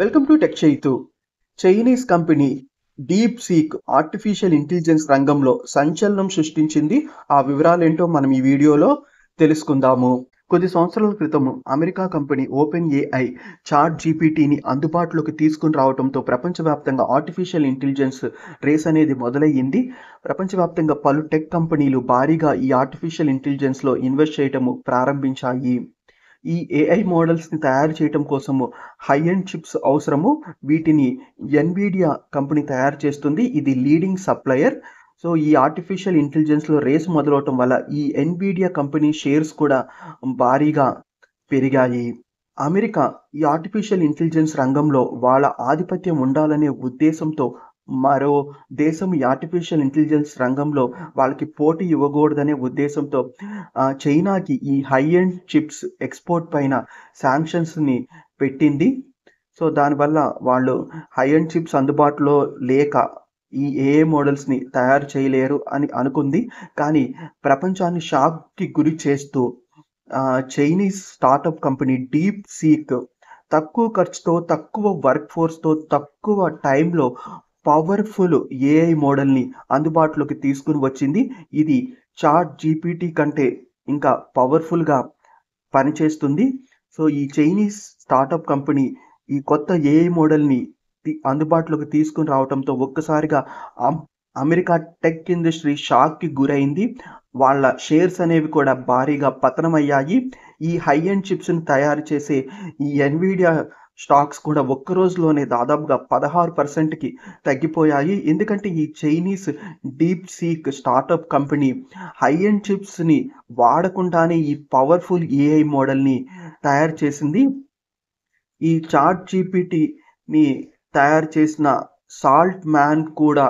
Welcome to tech Chaitu. Chinese company deep seek artificial intelligence రంగంలో సంచలనం సృష్టించింది. ఆ వివరాలేంటో మనం ఈ వీడియోలో తెలుసుకుందాము. కొద్ది సంవత్సరాల క్రితం America company open AI chat జీపీటీని అందుబాటులోకి తీసుకుని రావడంతో ప్రపంచవ్యాప్తంగా ఆర్టిఫిషియల్ ఇంటెలిజెన్స్ రేస్ అనేది మొదలయ్యింది. ప్రపంచవ్యాప్తంగా పలు టెక్ కంపెనీలు భారీగా ఈ ఆర్టిఫిషియల్ ఇంటెలిజెన్స్లో ఇన్వెస్ట్ చేయటము ప్రారంభించాయి. ఈ ఏఐ మోడల్స్ని తయారు చేయటం కోసము హై ఎండ్ చిప్స్ అవసరము. వీటిని ఎన్విడియా కంపెనీ తయారు చేస్తుంది. ఇది లీడింగ్ సప్లయర్. సో ఈ ఆర్టిఫిషియల్ ఇంటెలిజెన్స్లో రేస్ మొదలవటం వల్ల ఈ ఎన్విడియా కంపెనీ షేర్స్ కూడా భారీగా పెరిగాయి. అమెరికా ఈ ఆర్టిఫిషియల్ ఇంటెలిజెన్స్ రంగంలో వాళ్ళ ఆధిపత్యం ఉండాలనే ఉద్దేశంతో మరో దేశం ఈ ఆర్టిఫిషియల్ ఇంటెలిజెన్స్ రంగంలో వాళ్ళకి పోటీ ఇవ్వకూడదనే ఉద్దేశంతో చైనాకి ఈ హై ఎండ్ చిప్స్ ఎక్స్పోర్ట్ పైన శాంక్షన్స్ని పెట్టింది. సో దానివల్ల వాళ్ళు హై ఎండ్ చిప్స్ అందుబాటులో లేక ఈ ఏఐ మోడల్స్ని తయారు చేయలేరు అని అనుకుంది. కానీ ప్రపంచాన్ని షాక్కి గురి చేస్తూ Chinese startup company deep seek తక్కువ ఖర్చుతో, తక్కువ వర్క్ ఫోర్స్తో, తక్కువ టైంలో పవర్ఫుల్ ఏఐ మోడల్ని అందుబాటులోకి తీసుకుని వచ్చింది. ఇది చాట్ జీపీటీ కంటే ఇంకా పవర్ఫుల్గా పనిచేస్తుంది. సో ఈ చైనీస్ స్టార్టప్ కంపెనీ ఈ కొత్త ఏఐ మోడల్ని అందుబాటులోకి తీసుకుని రావడంతో ఒక్కసారిగా అమెరికా టెక్ ఇండస్ట్రీ షాక్కి గురైంది. వాళ్ళ షేర్స్ అనేవి కూడా భారీగా పతనమయ్యాయి. ఈ హై ఎండ్ చిప్స్ని తయారు చేసే ఈ ఎన్విడియా స్టాక్స్ కూడా ఒక్క రోజులోనే దాదాపుగా 16%కి తగ్గిపోయాయి. ఎందుకంటే ఈ Chinese deep seek startup company high end చిప్స్ని వాడకుండానే ఈ పవర్ఫుల్ ఏఐ మోడల్ని తయారు చేసింది. ఈ చాట్ జీపీటీని తయారు చేసిన సాల్ట్ మ్యాన్ కూడా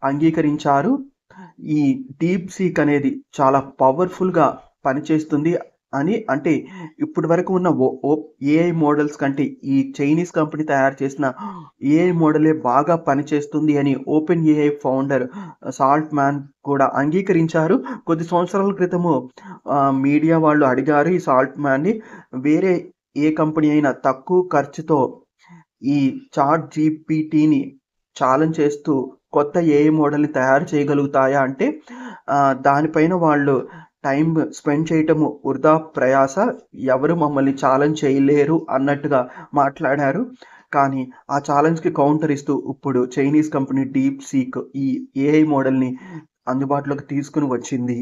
అంగీకరించారు. ఈ డీప్ సీక్ అనేది చాలా పవర్ఫుల్గా పనిచేస్తుంది అని. అంటే ఇప్పటి వరకు ఉన్న ఏఐ మోడల్స్ కంటే ఈ చైనీస్ కంపెనీ తయారు చేసిన ఏఐ మోడలే బాగా పనిచేస్తుంది అని open AI founder salt man కూడా అంగీకరించారు. కొద్ది సంవత్సరాల క్రితము మీడియా వాళ్ళు అడిగారు ఈ సాల్ట్ మ్యాన్ని, వేరే ఏ కంపెనీ అయినా తక్కువ ఖర్చుతో ఈ చాట్ జీపీటీని ఛాలెంజ్ చేస్తూ కొత్త ఏఐ మోడల్ని తయారు చేయగలుగుతాయా అంటే దానిపైన వాళ్ళు టైం స్పెండ్ చేయటము వృధా ప్రయాస, ఎవరు మమ్మల్ని ఛాలెంజ్ చేయలేరు అన్నట్టుగా మాట్లాడారు. కానీ ఆ ఛాలెంజ్కి కౌంటర్ ఇస్తూ ఇప్పుడు చైనీస్ కంపెనీ డీప్ సీక్ ఈ ఏఐ మోడల్ని అందుబాటులోకి తీసుకుని వచ్చింది.